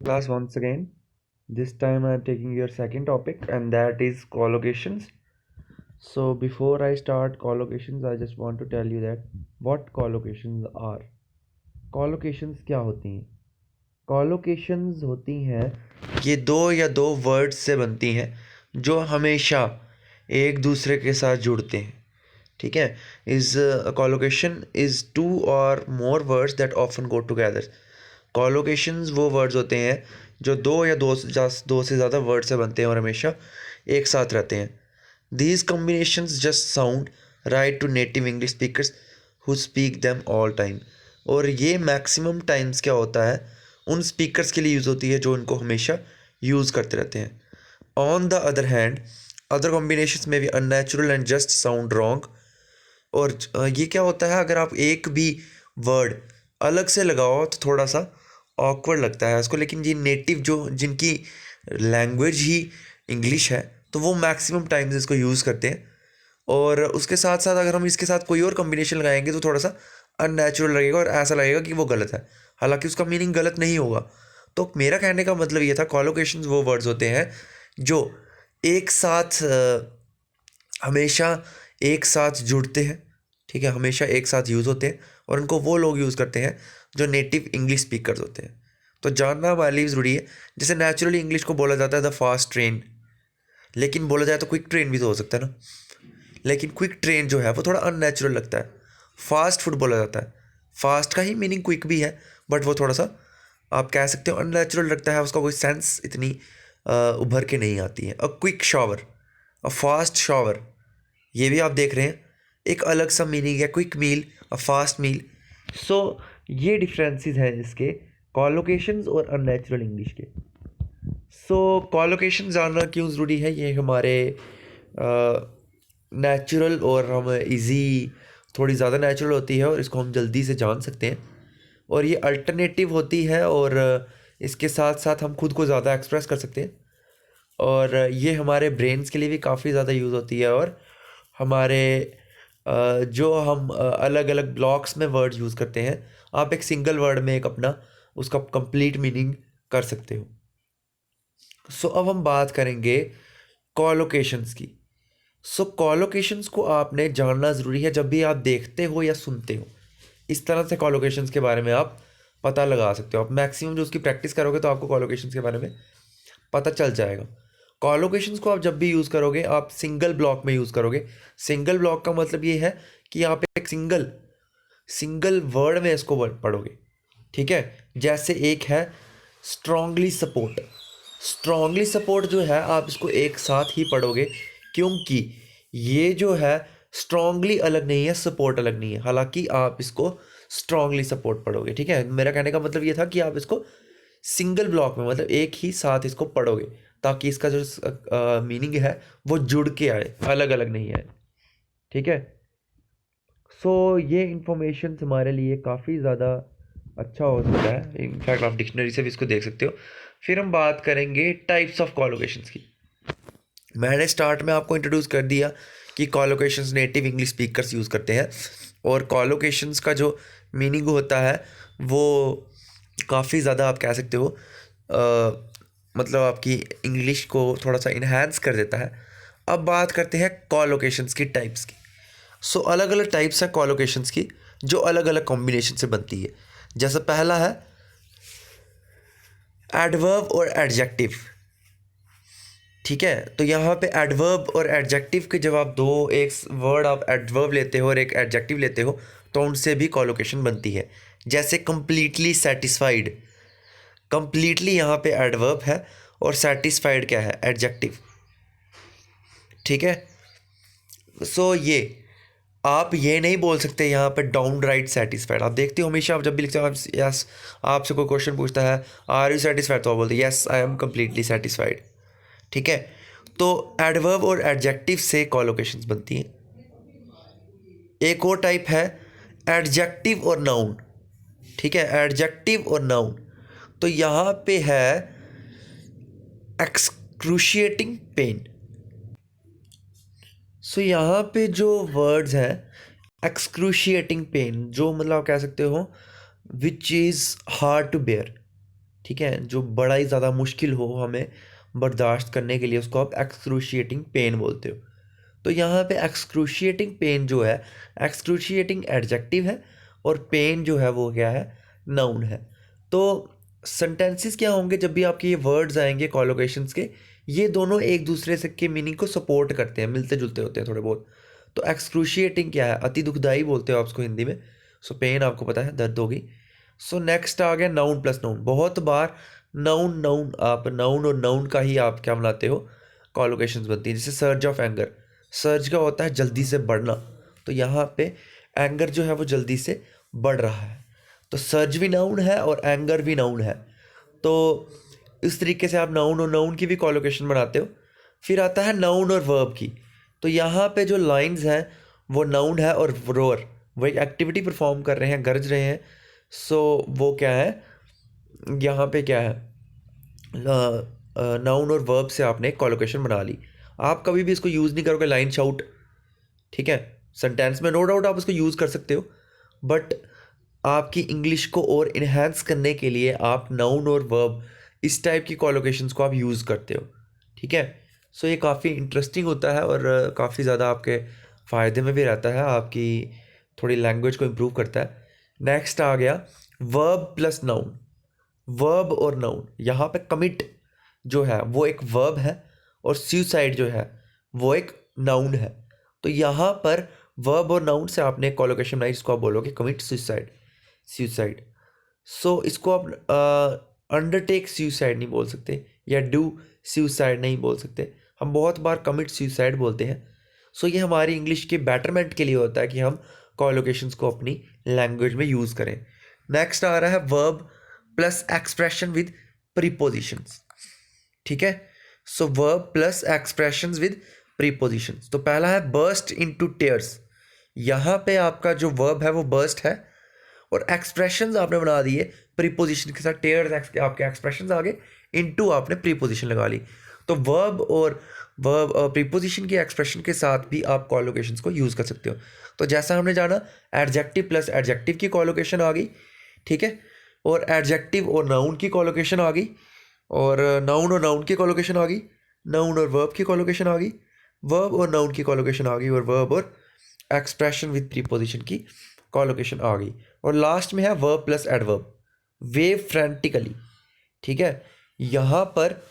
Class once again. This time I'm taking your second topic, and that is collocations. So before I start collocations, I just want to tell you that what collocations are. Collocations क्या होती हैं? Collocations होती हैं, ये दो या दो words से बनती हैं जो हमेशा एक दूसरे के साथ जुड़ते हैं. ठीक है. Is collocation is two or more words that often go together. Collocations वो वर्ड्स होते हैं जो दो से ज़्यादा वर्ड से बनते हैं और हमेशा एक साथ रहते हैं. These combinations just sound right to native English speakers who speak them all time. और ये मैक्सिमम टाइम्स क्या होता है, उन स्पीकर्स के लिए यूज़ होती है जो इनको हमेशा यूज़ करते रहते हैं. On the other hand, other combinations में भी unnatural and just sound wrong. और ये क्या होता है, अगर आप एक भी वर्ड अलग से लगाओ तो थोड़ा सा ऑकवर्ड लगता है उसको, लेकिन ये नेटिव जो जिनकी लैंग्वेज ही इंग्लिश है तो वो मैक्सिमम टाइम्स इसको यूज़ करते हैं. और उसके साथ साथ अगर हम इसके साथ कोई और कॉम्बिनेशन लगाएंगे तो थोड़ा सा अननेचुरल लगेगा और ऐसा लगेगा कि वो गलत है, हालांकि उसका मीनिंग गलत नहीं होगा. तो मेरा कहने का मतलब ये था, कॉलोकेशंस वो वर्ड्स होते हैं जो एक साथ हमेशा एक साथ जुड़ते हैं. ठीक है, हमेशा एक साथ यूज़ होते हैं और उनको वो लोग यूज़ करते हैं जो नेटिव इंग्लिश स्पीकर्स होते हैं. तो जानना वाली ज़रूरी है. जैसे नेचुरली इंग्लिश को बोला जाता है द फास्ट ट्रेन, लेकिन बोला जाए तो क्विक ट्रेन भी तो हो सकता है ना. लेकिन क्विक ट्रेन जो है वो थोड़ा अननेचुरल लगता है. फास्ट फूड बोला जाता है, फास्ट का ही मीनिंग क्विक भी है, बट वो थोड़ा सा आप कह सकते हो अननेचुरल लगता है, उसका कोई सेंस इतनी उभर के नहीं आती है. A quick shower, a fast shower, ये भी आप देख रहे हैं एक अलग सा मीनिंग है. क्विक मील, अ फास्ट मील. सो ये डिफरेंसेस हैं इसके कॉलोकेशंस और अननेचुरल इंग्लिश के. सो कॉलोकेशन जानना क्यों ज़रूरी है, ये हमारे नेचुरल और हम इजी, थोड़ी ज़्यादा नेचुरल होती है और इसको हम जल्दी से जान सकते हैं. और ये अल्टरनेटिव होती है और इसके साथ साथ हम खुद को ज़्यादा एक्सप्रेस कर सकते हैं. और ये हमारे ब्रेन्स के लिए भी काफ़ी ज़्यादा यूज़ होती है. और हमारे जो हम अलग अलग ब्लॉक्स में वर्ड यूज़ करते हैं, आप एक सिंगल वर्ड में एक अपना उसका कंप्लीट मीनिंग कर सकते हो. सो अब हम बात करेंगे कॉलोकेशंस की. सो कॉलोकेशंस को आपने जानना ज़रूरी है जब भी आप देखते हो या सुनते हो. इस तरह से कॉलोकेशंस के बारे में आप पता लगा सकते हो. आप मैक्सिमम जो उसकी प्रैक्टिस करोगे तो आपको कॉलोकेशंस के बारे में पता चल जाएगा. कॉलोकेशंस को आप जब भी यूज़ करोगे आप सिंगल ब्लॉक में यूज़ करोगे. सिंगल ब्लॉक का मतलब ये है कि आप एक सिंगल सिंगल वर्ड में इसको पढ़ोगे. ठीक है, जैसे एक है स्ट्रांगली सपोर्ट. स्ट्रांगली सपोर्ट जो है आप इसको एक साथ ही पढ़ोगे, क्योंकि ये जो है स्ट्रांगली अलग नहीं है, सपोर्ट अलग नहीं है, हालांकि आप इसको स्ट्रांगली सपोर्ट पढ़ोगे. ठीक है, मेरा कहने का मतलब ये था कि आप इसको सिंगल ब्लॉक में मतलब एक ही साथ इसको पढ़ोगे ताकि इसका जो मीनिंग है वो जुड़ के आए, अलग अलग नहीं आए. ठीक है. सो ये इंफॉर्मेशन हमारे लिए काफ़ी ज़्यादा अच्छा हो सकता है. इनफैक्ट आप डिक्शनरी से भी इसको देख सकते हो. फिर हम बात करेंगे टाइप्स ऑफ कॉलोकेशंस की. मैंने स्टार्ट में आपको इंट्रोड्यूस कर दिया कि कॉलोकेशंस नेटिव इंग्लिश स्पीकर्स यूज़ करते हैं. और कॉलोकेशंस का जो मीनिंग होता है वो काफ़ी ज़्यादा आप कह सकते हो मतलब आपकी इंग्लिश को थोड़ा सा इन्हांस कर देता है. अब बात करते हैं कॉलोकेशंस की टाइप्स की. सो अलग अलग टाइप्स हैं कॉलोकेशंस की जो अलग अलग कॉम्बिनेशन से बनती है. जैसे पहला है एडवर्ब और एडजेक्टिव. ठीक है, तो यहाँ पे एडवर्ब और एडजेक्टिव के जब आप दो, एक वर्ड आप एडवर्ब लेते हो और एक एडजेक्टिव लेते हो तो उनसे भी कॉलोकेशन बनती है. जैसे कंप्लीटली सेटिस्फाइड, कंप्लीटली यहाँ पे एडवर्ब है और सेटिस्फाइड क्या है, एडजेक्टिव. ठीक है. सो ये आप ये नहीं बोल सकते यहाँ पे डाउन राइट सेटिस्फाइड. आप देखते हो हमेशा आप जब भी लिखते हो, आप यस, आपसे कोई क्वेश्चन पूछता है आर यू सेटिस्फाइड, तो आप बोलते yes I am completely satisfied. ठीक है, तो एडवर्ब और एडजेक्टिव से कॉलोकेशंस बनती हैं. एक और टाइप है एडजेक्टिव और नाउन. ठीक है, एडजेक्टिव और नाउन. तो यहाँ पे है एक्सक्रूशिएटिंग पेन. सो यहाँ पे जो वर्ड्स हैं एक्सक्रूशिएटिंग पेन, जो मतलब आप कह सकते हो which is hard to bear. ठीक है, जो बड़ा ही ज़्यादा मुश्किल हो हमें बर्दाश्त करने के लिए, उसको आप एक्सक्रूशिएटिंग पेन बोलते हो। तो यहाँ पे एक्सक्रूशिएटिंग पेन जो है, एक्सक्रूशिएटिंग एडजेक्टिव है और पेन जो है वो क्या है, नाउन है। तो सेंटेंसेस क्या होंगे जब भी आपके ये वर्ड्स आएंगे कॉलोकेशंस के, ये दोनों एक दूसरे से के मीनिंग को सपोर्ट करते हैं, मिलते जुलते होते हैं थोड़े बहुत। तो एक्सक्रूशिएटिंग क्या है, अति दुखदाई बोलते हो आप उसको हिंदी में। सो पेन आपको पता है, दर्द होगी। सो नेक्स्ट आ गया नाउन प्लस नाउन। बहुत बार नाउन नाउन आप नाउन और नाउन का ही आप क्या बनाते हो, कॉलोकेशंस बनती है। जैसे सर्ज ऑफ एंगर, सर्ज का होता है जल्दी से बढ़ना, तो यहाँ पे एंगर जो है वो जल्दी से बढ़ रहा है, तो सर्ज भी नाउन है और एंगर भी नाउन है। तो इस तरीके से आप नाउन और नाउन की भी कॉलोकेशन बनाते हो। फिर आता है नाउन और वर्ब की। तो यहाँ पे जो लाइंस हैं वो नाउन है, और रोअर वो एक एक्टिविटी परफॉर्म कर रहे हैं, गरज रहे हैं। सो वो क्या है, यहाँ पे क्या है, नाउन और वर्ब से आपने एक कॉलोकेशन बना ली। आप कभी भी इसको यूज़ नहीं करोगे लाइन शाउट, ठीक है, सेंटेंस में नो डाउट आप इसको यूज़ कर सकते हो, बट आपकी इंग्लिश को और इन्हेंस करने के लिए आप नाउन और वर्ब इस टाइप की कॉलोकेशंस को आप यूज़ करते हो, ठीक है। सो ये काफ़ी इंटरेस्टिंग होता है और काफ़ी ज़्यादा आपके फ़ायदे में भी रहता है, आपकी थोड़ी लैंग्वेज को इम्प्रूव करता है। नेक्स्ट आ गया वर्ब प्लस नाउन। वर्ब और नाउन, यहाँ पे कमिट जो है वो एक वर्ब है और सुसाइड जो है वो एक नाउन है। तो यहाँ पर वर्ब और नाउन से आपने एक कॉलोकेशन बनाई जिसको आप बोलोगे कमिट सुसाइड, सुसाइड। सो इसको आप अंडरटेक सुसाइड नहीं बोल सकते या डू सुसाइड नहीं बोल सकते, हम बहुत बार कमिट सुसाइड बोलते हैं। सो ये हमारी इंग्लिश के बेटरमेंट के लिए होता है कि हम कॉलोकेशंस को अपनी लैंग्वेज में यूज़ करें। नेक्स्ट आ रहा है verb plus expression with prepositions, ठीक है। So verb plus expressions with prepositions. तो पहला है बर्स्ट इनटू टेयर्स। यहाँ पे आपका जो वर्ब है वो बर्स्ट है और एक्सप्रेशंस आपने बना दिए प्रीपोजिशन के साथ, टेयर्स आपके एक्सप्रेशंस आ गए, इनटू आपने प्रीपोजिशन लगा ली। तो वर्ब और वर्ब प्रीपोजिशन की एक्सप्रेशन के साथ भी आप कॉलोकेशंस को यूज़ कर सकते हो। तो जैसा हमने जाना एडजेक्टिव प्लस एडजेक्टिव की कॉलोकेशन आ गई, ठीक है, और एडजेक्टिव और नाउन की कॉलोकेशन आ गई, और नाउन और नाउन की कॉलोकेशन आ गई, नाउन और वर्ब की कॉलोकेशन आ गई, वर्ब और नाउन की कॉलोकेशन आ गई, और वर्ब और एक्सप्रेशन विद प्रीपोजिशन की कॉलोकेशन आ गई। और लास्ट में है verb plus adverb, wave frantically, ठीक है। यहाँ पर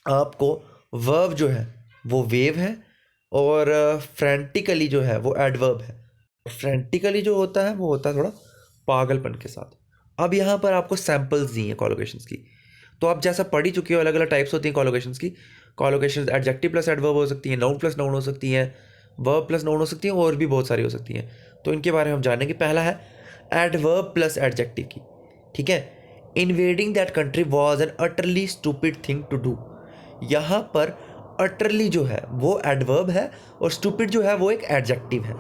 आपको वर्ब जो है वो वेव है और फ्रेंटिकली जो है वो एडवर्ब है। फ्रेंटिकली जो होता है वो होता है थोड़ा पागलपन के साथ। अब यहाँ पर आपको सैम्पल्स दी हैं कॉलोकेशंस की, तो आप जैसा पढ़ ही चुके हो, अलग अलग टाइप्स होती हैं कॉलोकेशंस की। कॉलोकेशंस एडजेक्टिव प्लस एडवर्ब हो सकती हैं, नाउन प्लस नाउन हो सकती हैं, वर्ब प्लस नाउन हो सकती हैं, और भी बहुत सारी हो सकती हैं। तो इनके बारे में हम जानेंगे। पहला है एडवर्ब प्लस एडजेक्टिव की, ठीक है। Invading that country was an utterly stupid thing to do. यहाँ पर अटरली जो है वो एडवर्ब है और स्टूपिड जो है वो एक एडजेक्टिव है।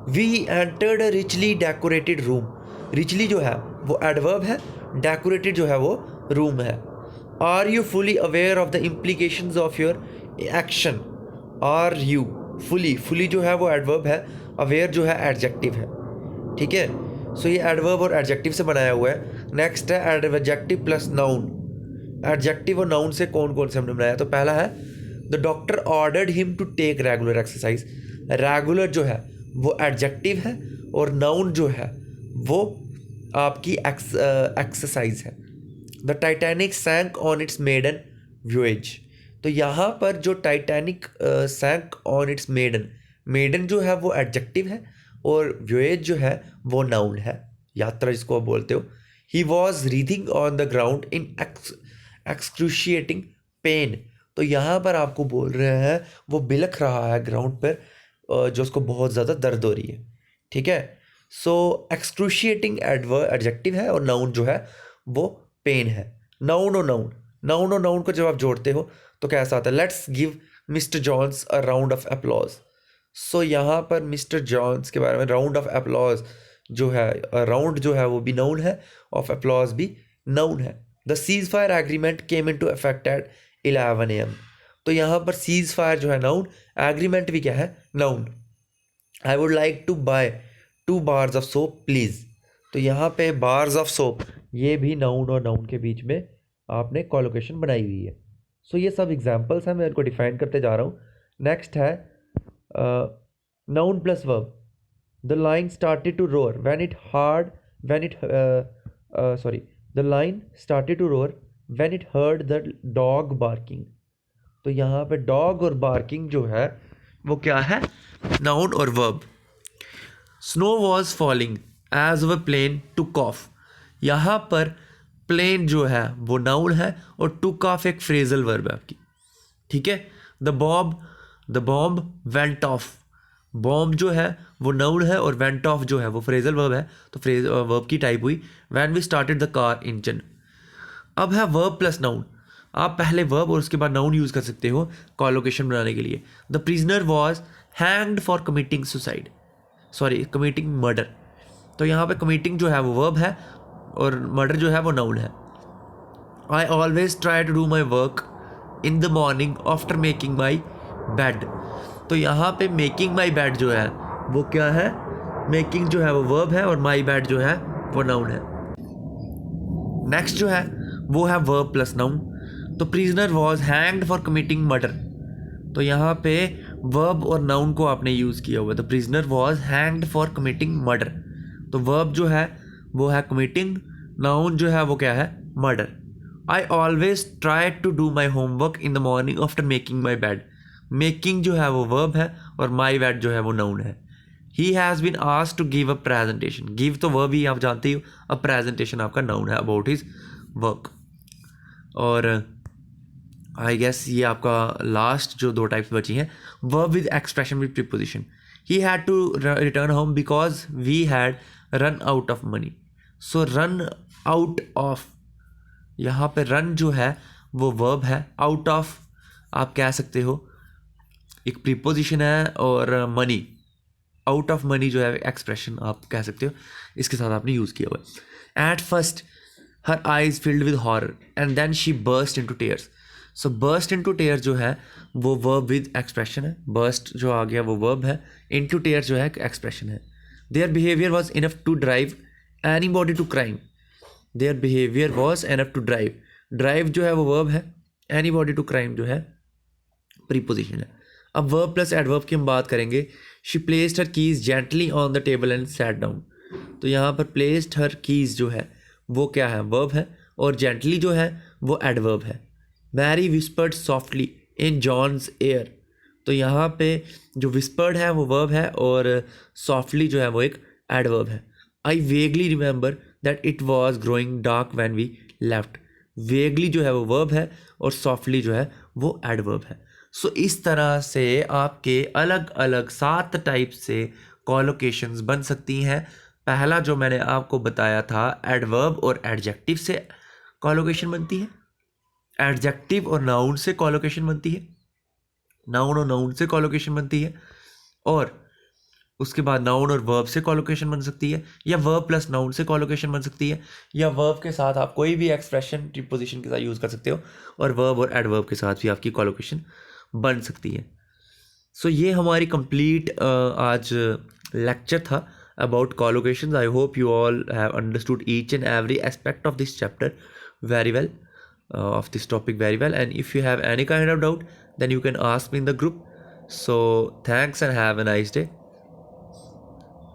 We entered a richly decorated room, richly जो है वो एडवर्ब है, डेकोरेटेड जो है वो रूम है। Are you fully aware of the implications of your action, are you fully, fully जो है वो एडवर्ब है, अवेयर जो है एडजेक्टिव है, ठीक है। सो ये एडवर्ब और एडजेक्टिव से बनाया हुआ है। नेक्स्ट है एडजेक्टिव प्लस नाउन। एडजेक्टिव और नाउन से कौन कौन से हमने बनाया, तो पहला है the doctor ordered him to take regular exercise. Regular जो है वो एडजेक्टिव है और नाउन जो है वो आपकी एक्सरसाइज है। The Titanic sank on its maiden voyage. तो यहाँ पर जो Titanic sank on its maiden, maiden जो है वो एडजेक्टिव है और व्योएज जो है वो नाउन है, यात्रा जिसको आप बोलते हो। He was rethinking on the ground in excruciating pen. तो यहाँ पर आपको बोल रहे हैं वो बिलख रहा है ग्राउंड पर, जो उसको बहुत ज़्यादा दर्द हो रही है, ठीक है। सो एक्सक्रूशिएटिंग एडजेक्टिव है और नाउन जो है वो पेन है। नाउन और नाउन, नाउन और नाउन को जब आप जोड़ते हो तो कैसा आता है, let's give mister Jones a round of applause. So यहाँ पर मिस्टर जॉन्स के बारे में राउंड ऑफ अप्लॉज जो है, राउंड जो है वो भी नाउन है, ऑफ अप्लॉज भी नाउन है। The ceasefire agreement came into effect at 11 AM। तो यहाँ पर सीज फायर जो है नाउन, एग्रीमेंट भी क्या है, noun. I would like to buy 2 bars of soap please. तो यहाँ पे बार्स ऑफ सोप ये भी नाउन और नाउन के बीच में आपने कॉलोकेशन बनाई हुई है। सो ये सब एग्जांपल्स हैं, मैं इनको डिफाइन करते जा रहा हूँ। नेक्स्ट है noun plus verb. The lion started to roar when it heard when it sorry the lion started to roar when it heard the dog barking. तो यहाँ पे डॉग और बार्किंग जो है वो क्या है, नाउन और verb. Snow was falling as a plane took off. यहाँ पर प्लेन जो है वो नाउन है और टुक ऑफ एक फ्रेजल वर्ब है आपकी, ठीक है। The bomb went off. Bomb जो है वो नाउन है और वेंट ऑफ जो है वो फ्रेजल वर्ब है, तो फ्रेज वर्ब की टाइप हुई। When we started the car engine. अब है वर्ब प्लस नाउन। आप पहले वर्ब और उसके बाद नाउन यूज़ कर सकते हो कॉलोकेशन बनाने के लिए। The prisoner was hanged for committing suicide, sorry committing murder. तो यहाँ पे कमिटिंग जो है वो वर्ब है और मर्डर जो है वो नाउन है। I always try to do my work in the morning after making my bed. तो यहाँ पे मेकिंग माई बेड जो है वो क्या है, मेकिंग जो है वो वर्ब है और माई बेड जो है वो नाउन है। नेक्स्ट जो है वो है वर्ब प्लस नाउन। तो prisoner was hanged for committing murder. तो यहाँ पे वर्ब और नाउन को आपने यूज़ किया हुआ। The prisoner was hanged for committing murder. तो वर्ब जो है वो है कमिटिंग, नाउन जो है वो क्या है, murder. I always try to do my homework in the morning after making my bed. Making जो है वो वर्ब है और माई बेड जो है वो नाउन है। He has been asked to give a presentation. Give तो वर्ब ही आप जानते हो, अब प्रेजेंटेशन आपका नाउन है अबाउट हिज वर्क। और आई गेस ये आपका लास्ट जो दो टाइप्स बची हैं, verb with expression with preposition. He had to return home because we had run out of money. So run out of, यहाँ पे रन जो है वो वर्ब है, आउट ऑफ आप कह सकते हो एक प्रीपोजिशन है, और मनी, आउट ऑफ मनी जो है एक्सप्रेशन आप कह सकते हो, इसके साथ आपने यूज़ किया हुआ है। At first her eyes filled with horror and then she burst into tears. So burst into tear जो है वो वर्ब विद एक्सप्रेशन है, बर्स्ट जो आ गया वो वर्ब है, इनटू टेयर जो है एक्सप्रेशन है। Their behaviour was enough to drive anybody to crime. Their behaviour was enough to drive, drive जो है वो वर्ब है, एनी बॉडी टू क्राइम जो है प्रीपोजिशन है। अब वर्ब प्लस एडवर्ब की हम बात करेंगे। She placed her keys gently on the table and sat down. तो यहाँ पर प्लेस्ड हर कीज जो है वो क्या है, वर्ब है, और जेंटली जो है वो एडवर्ब है। मैरी विस्पर्ड सॉफ्टली इन जॉन्स एयर। तो यहाँ पे जो विस्पर्ड है वो वर्ब है और सॉफ्टली जो है वो एक एडवर्ब है। I vaguely remember that it was growing dark when we left. Vaguely जो है वो वर्ब है और सॉफ्टली जो है वो एडवर्ब है। सो इस तरह से आपके अलग अलग 7 टाइप से कॉलोकेशंस बन सकती हैं। पहला जो मैंने आपको बताया था, एडवर्ब और एडजेक्टिव से कॉलोकेशन बनती है, एडजेक्टिव और नाउन से कॉलोकेशन बनती है, नाउन और नाउन से कॉलोकेशन बनती है, और उसके बाद नाउन और वर्ब से कॉलोकेशन बन सकती है, या वर्ब प्लस नाउन से कॉलोकेशन बन सकती है, या वर्ब के साथ आप कोई भी एक्सप्रेशन प्रीपोजिशन के साथ यूज़ कर सकते हो, और वर्ब और एडवर्ब के साथ भी आपकी कॉलोकेशन बन सकती है। सो ये हमारी कंप्लीट आज लेक्चर था about collocations. I hope you all have understood each and every aspect of this chapter very well, of this topic very well. And if you have any kind of doubt, then you can ask me in the group. So thanks and have a nice day.